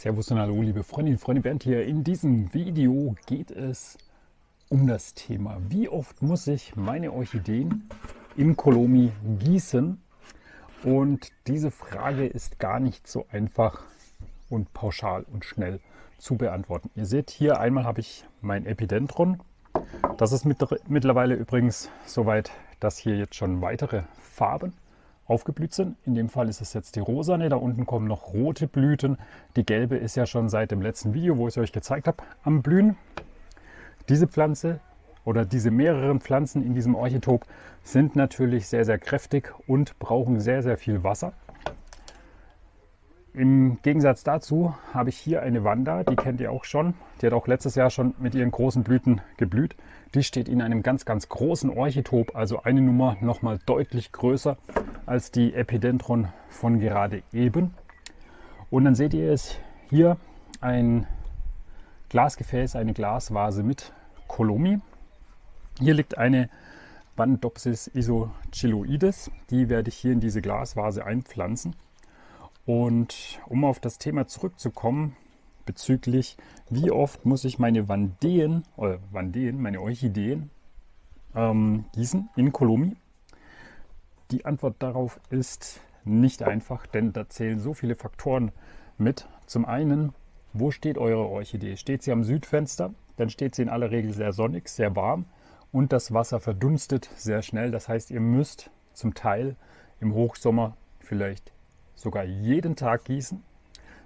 Servus und hallo, liebe Freundinnen und Freunde, Bernd hier. In diesem Video geht es um das Thema, wie oft muss ich meine Orchideen im Kolomi gießen? Und diese Frage ist gar nicht so einfach und pauschal und schnell zu beantworten. Ihr seht hier einmal habe ich mein Epidendron. Das ist mittlerweile übrigens soweit, dass hier jetzt schon weitere Farben aufgeblüht sind. In dem Fall ist es jetzt die rosane, da unten kommen noch rote Blüten. Die gelbe ist ja schon seit dem letzten Video, wo ich es euch gezeigt habe, am Blühen. Diese Pflanze oder diese mehreren Pflanzen in diesem Orchitop sind natürlich sehr, sehr kräftig und brauchen sehr, sehr viel Wasser. Im Gegensatz dazu habe ich hier eine Vanda, die kennt ihr auch schon. Die hat auch letztes Jahr schon mit ihren großen Blüten geblüht. Die steht in einem ganz, ganz großen Orchitop, also eine Nummer nochmal deutlich größer als die Epidendron von gerade eben. Und dann seht ihr es hier, ein Glasgefäß, eine Glasvase mit Kolomi. Hier liegt eine Vandopsis isochiloides. Die werde ich hier in diese Glasvase einpflanzen. Und um auf das Thema zurückzukommen, bezüglich wie oft muss ich meine meine Orchideen gießen in Kolomi? Die Antwort darauf ist nicht einfach, denn da zählen so viele Faktoren mit. Zum einen, wo steht eure Orchidee? Steht sie am Südfenster, dann steht sie in aller Regel sehr sonnig, sehr warm und das Wasser verdunstet sehr schnell. Das heißt, ihr müsst zum Teil im Hochsommer vielleicht sogar jeden Tag gießen.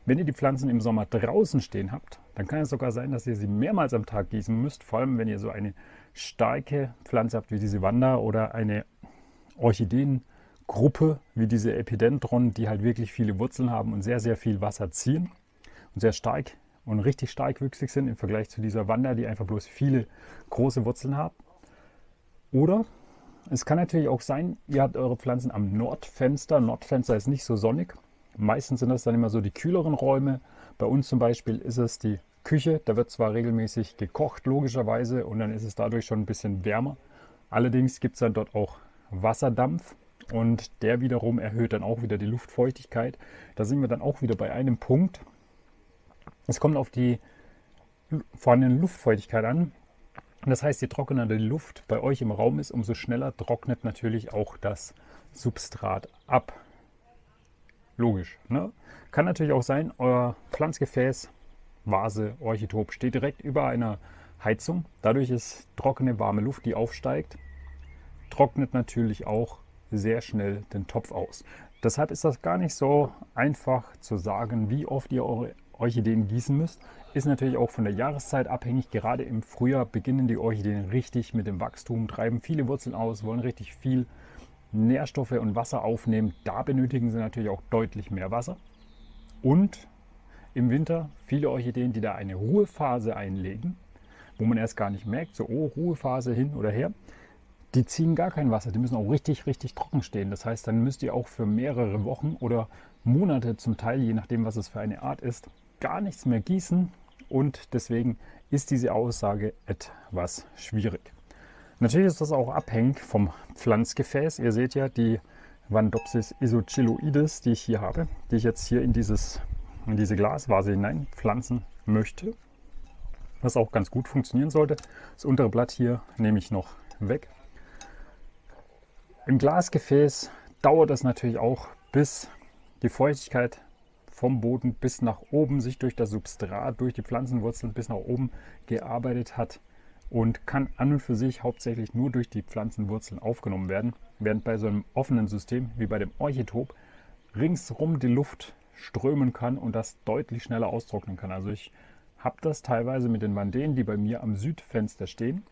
Wenn ihr die Pflanzen im Sommer draußen stehen habt, dann kann es sogar sein, dass ihr sie mehrmals am Tag gießen müsst. Vor allem, wenn ihr so eine starke Pflanze habt wie diese Vanda oder eine Orchideengruppe wie diese Epidendron, die halt wirklich viele Wurzeln haben und sehr, sehr viel Wasser ziehen und sehr stark und richtig starkwüchsig sind im Vergleich zu dieser Vanda, die einfach bloß viele große Wurzeln hat. Oder es kann natürlich auch sein, ihr habt eure Pflanzen am Nordfenster. Nordfenster ist nicht so sonnig. Meistens sind das dann immer so die kühleren Räume. Bei uns zum Beispiel ist es die Küche. Da wird zwar regelmäßig gekocht, logischerweise, und dann ist es dadurch schon ein bisschen wärmer. Allerdings gibt es dann dort auch Wasserdampf und der wiederum erhöht dann auch wieder die Luftfeuchtigkeit. Da sind wir dann auch wieder bei einem Punkt. Es kommt auf die vorhandene Luftfeuchtigkeit an. Das heißt, je trockener die Luft bei euch im Raum ist, umso schneller trocknet natürlich auch das Substrat ab. Logisch, ne? Kann natürlich auch sein, euer Pflanzgefäß, Vase, Orchitop steht direkt über einer Heizung. Dadurch ist trockene, warme Luft, die aufsteigt, trocknet natürlich auch sehr schnell den Topf aus. Deshalb ist das gar nicht so einfach zu sagen, wie oft ihr eure Orchideen gießen müsst. Ist natürlich auch von der Jahreszeit abhängig. Gerade im Frühjahr beginnen die Orchideen richtig mit dem Wachstum, treiben viele Wurzeln aus, wollen richtig viel Nährstoffe und Wasser aufnehmen. Da benötigen sie natürlich auch deutlich mehr Wasser. Und im Winter viele Orchideen, die da eine Ruhephase einlegen, wo man erst gar nicht merkt, so oh, Ruhephase hin oder her, die ziehen gar kein Wasser, die müssen auch richtig, richtig trocken stehen. Das heißt, dann müsst ihr auch für mehrere Wochen oder Monate zum Teil, je nachdem, was es für eine Art ist, gar nichts mehr gießen. Und deswegen ist diese Aussage etwas schwierig. Natürlich ist das auch abhängig vom Pflanzgefäß. Ihr seht ja die Vandopsis isochiloides, die ich hier habe, die ich jetzt hier in diese Glasvase hineinpflanzen möchte. Was auch ganz gut funktionieren sollte. Das untere Blatt hier nehme ich noch weg. Im Glasgefäß dauert es natürlich auch, bis die Feuchtigkeit vom Boden bis nach oben sich durch das Substrat, durch die Pflanzenwurzeln bis nach oben gearbeitet hat und kann an und für sich hauptsächlich nur durch die Pflanzenwurzeln aufgenommen werden, während bei so einem offenen System wie bei dem Orchitop ringsrum die Luft strömen kann und das deutlich schneller austrocknen kann. Also ich habe das teilweise mit den Vandeen, die bei mir am Südfenster stehen,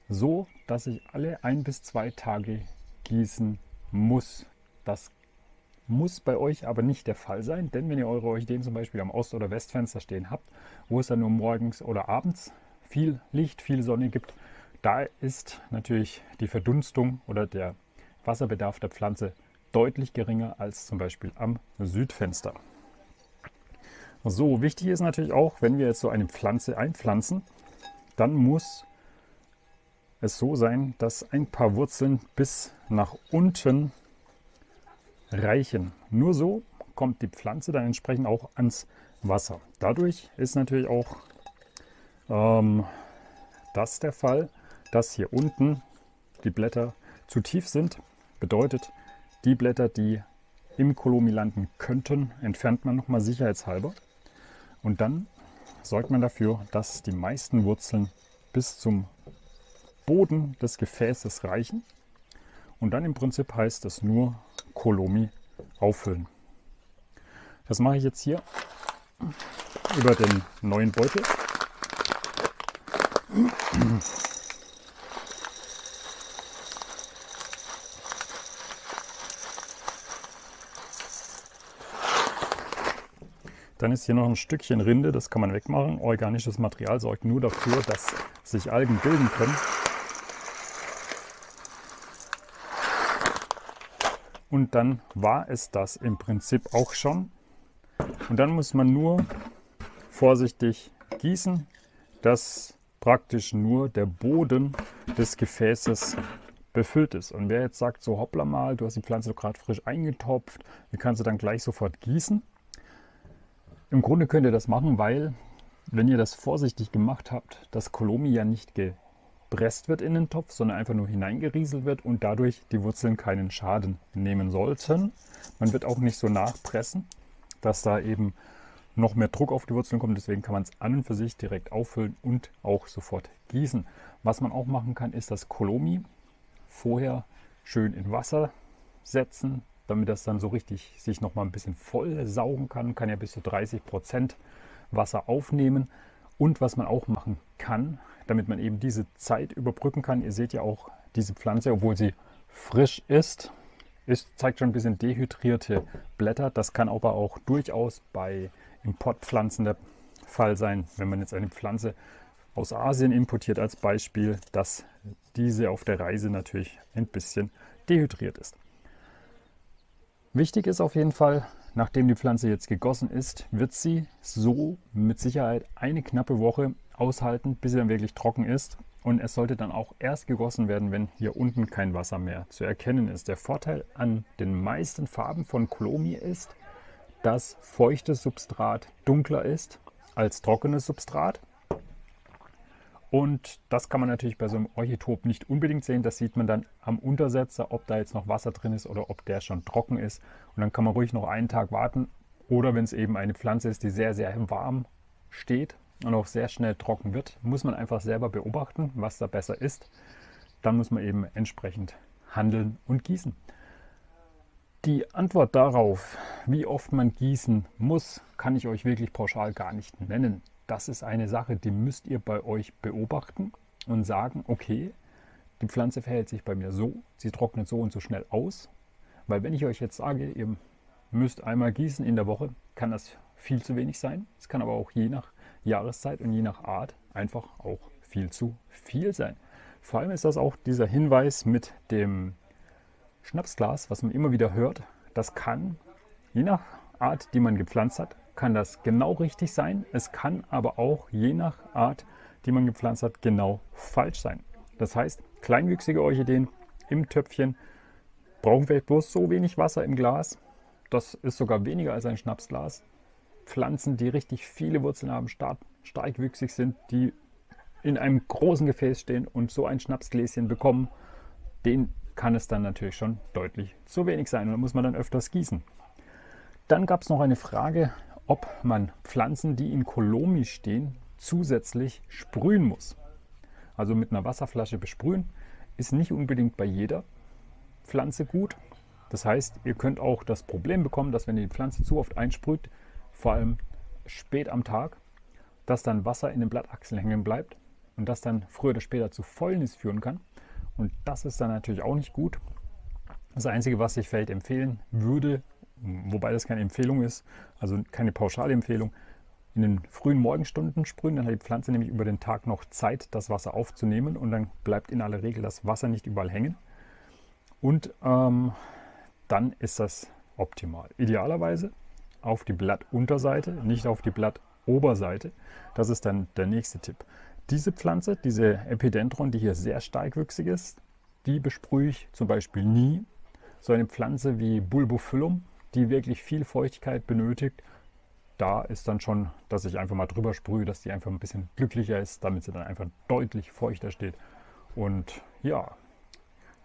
so dass ich alle 1 bis 2 Tage gießen muss. Das muss bei euch aber nicht der Fall sein, denn wenn ihr eure Orchideen zum Beispiel am Ost- oder Westfenster stehen habt, wo es dann nur morgens oder abends viel Licht, viel Sonne gibt, da ist natürlich die Verdunstung oder der Wasserbedarf der Pflanze deutlich geringer als zum Beispiel am Südfenster. So, wichtig ist natürlich auch, wenn wir jetzt so eine Pflanze einpflanzen, dann muss es so sein, dass ein paar Wurzeln bis nach unten reichen. Nur so kommt die Pflanze dann entsprechend auch ans Wasser. Dadurch ist natürlich auch das der Fall, dass hier unten die Blätter zu tief sind. Bedeutet, die Blätter, die im Kolomi landen könnten, entfernt man nochmal sicherheitshalber. Und dann sorgt man dafür, dass die meisten Wurzeln bis zum Boden des Gefäßes reichen. Und dann im Prinzip heißt es nur Kolomi auffüllen. Das mache ich jetzt hier über den neuen Beutel. Dann ist hier noch ein Stückchen Rinde, das kann man wegmachen. Organisches Material sorgt nur dafür, dass sich Algen bilden können. Und dann war es das im Prinzip auch schon. Und dann muss man nur vorsichtig gießen, dass praktisch nur der Boden des Gefäßes befüllt ist. Und wer jetzt sagt, so hoppla mal, du hast die Pflanze doch gerade frisch eingetopft, wie kannst du dann gleich sofort gießen? Im Grunde könnt ihr das machen, weil, wenn ihr das vorsichtig gemacht habt, das Kolomi ja nicht gepresst wird in den Topf, sondern einfach nur hineingerieselt wird und dadurch die Wurzeln keinen Schaden nehmen sollten. Man wird auch nicht so nachpressen, dass da eben noch mehr Druck auf die Wurzeln kommt. Deswegen kann man es an und für sich direkt auffüllen und auch sofort gießen. Was man auch machen kann, ist das Kolomi vorher schön in Wasser setzen, damit das dann so richtig sich noch mal ein bisschen voll saugen kann. Kann ja bis zu 30% Wasser aufnehmen. Und was man auch machen kann, damit man eben diese Zeit überbrücken kann. Ihr seht ja auch, diese Pflanze, obwohl sie frisch ist, zeigt schon ein bisschen dehydrierte Blätter. Das kann aber auch durchaus bei Importpflanzen der Fall sein, wenn man jetzt eine Pflanze aus Asien importiert als Beispiel, dass diese auf der Reise natürlich ein bisschen dehydriert ist. Wichtig ist auf jeden Fall, nachdem die Pflanze jetzt gegossen ist, wird sie so mit Sicherheit eine knappe Woche aushalten, bis sie dann wirklich trocken ist. Und es sollte dann auch erst gegossen werden, wenn hier unten kein Wasser mehr zu erkennen ist. Der Vorteil an den meisten Farben von Kolomi ist, dass feuchtes Substrat dunkler ist als trockenes Substrat. Und das kann man natürlich bei so einem Orchidop nicht unbedingt sehen. Das sieht man dann am Untersetzer, ob da jetzt noch Wasser drin ist oder ob der schon trocken ist. Und dann kann man ruhig noch einen Tag warten. Oder wenn es eben eine Pflanze ist, die sehr, sehr warm steht und auch sehr schnell trocken wird, muss man einfach selber beobachten, was da besser ist. Dann muss man eben entsprechend handeln und gießen. Die Antwort darauf, wie oft man gießen muss, kann ich euch wirklich pauschal gar nicht nennen. Das ist eine Sache, die müsst ihr bei euch beobachten und sagen, okay, die Pflanze verhält sich bei mir so, sie trocknet so und so schnell aus. Weil wenn ich euch jetzt sage, ihr müsst einmal gießen in der Woche, kann das viel zu wenig sein. Es kann aber auch je nach Jahreszeit und je nach Art einfach auch viel zu viel sein. Vor allem ist das auch dieser Hinweis mit dem Schnapsglas, was man immer wieder hört. Das kann, je nach Art, die man gepflanzt hat, kann das genau richtig sein. Es kann aber auch je nach Art, die man gepflanzt hat, genau falsch sein. Das heißt, kleinwüchsige Orchideen im Töpfchen brauchen vielleicht bloß so wenig Wasser im Glas. Das ist sogar weniger als ein Schnapsglas. Pflanzen, die richtig viele Wurzeln haben, starkwüchsig sind, die in einem großen Gefäß stehen und so ein Schnapsgläschen bekommen, denen kann es dann natürlich schon deutlich zu wenig sein. Und da muss man dann öfters gießen. Dann gab es noch eine Frage, ob man Pflanzen, die in Kolomi stehen, zusätzlich sprühen muss. Also mit einer Wasserflasche besprühen ist nicht unbedingt bei jeder Pflanze gut. Das heißt, ihr könnt auch das Problem bekommen, dass wenn ihr die Pflanze zu oft einsprüht, vor allem spät am Tag, dass dann Wasser in den Blattachseln hängen bleibt und das dann früher oder später zu Fäulnis führen kann. Und das ist dann natürlich auch nicht gut. Das Einzige, was ich vielleicht empfehlen würde, wobei das keine Empfehlung ist, also keine pauschale Empfehlung, in den frühen Morgenstunden sprühen, dann hat die Pflanze nämlich über den Tag noch Zeit, das Wasser aufzunehmen und dann bleibt in aller Regel das Wasser nicht überall hängen. Und dann ist das optimal. Idealerweise auf die Blattunterseite, nicht auf die Blattoberseite. Das ist dann der nächste Tipp. Diese Pflanze, diese Epidendron, die hier sehr starkwüchsig ist, die besprühe ich zum Beispiel nie. So eine Pflanze wie Bulbophyllum, die wirklich viel Feuchtigkeit benötigt, da ist dann schon, dass ich einfach mal drüber sprühe, dass die einfach ein bisschen glücklicher ist, damit sie dann einfach deutlich feuchter steht. Und ja,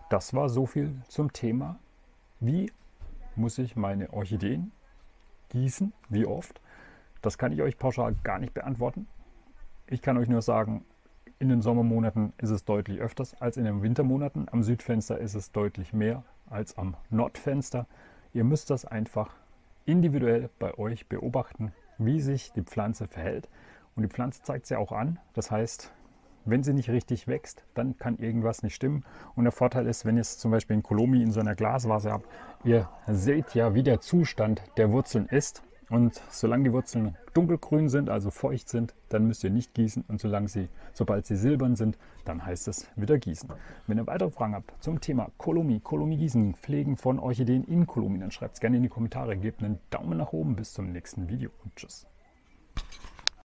das war so viel zum Thema, wie muss ich meine Orchideen gießen, wie oft. Das kann ich euch pauschal gar nicht beantworten. Ich kann euch nur sagen, in den Sommermonaten ist es deutlich öfters als in den Wintermonaten. Am Südfenster ist es deutlich mehr als am Nordfenster. Ihr müsst das einfach individuell bei euch beobachten, wie sich die Pflanze verhält. Und die Pflanze zeigt es ja auch an. Das heißt, wenn sie nicht richtig wächst, dann kann irgendwas nicht stimmen. Und der Vorteil ist, wenn ihr es zum Beispiel in Kolomi in so einer Glasvase habt, ihr seht ja, wie der Zustand der Wurzeln ist. Und solange die Wurzeln dunkelgrün sind, also feucht sind, dann müsst ihr nicht gießen. Und sobald sie silbern sind, dann heißt es wieder gießen. Wenn ihr weitere Fragen habt zum Thema Kolomi gießen, Pflegen von Orchideen in Kolomi, dann schreibt es gerne in die Kommentare. Gebt einen Daumen nach oben. Bis zum nächsten Video und tschüss.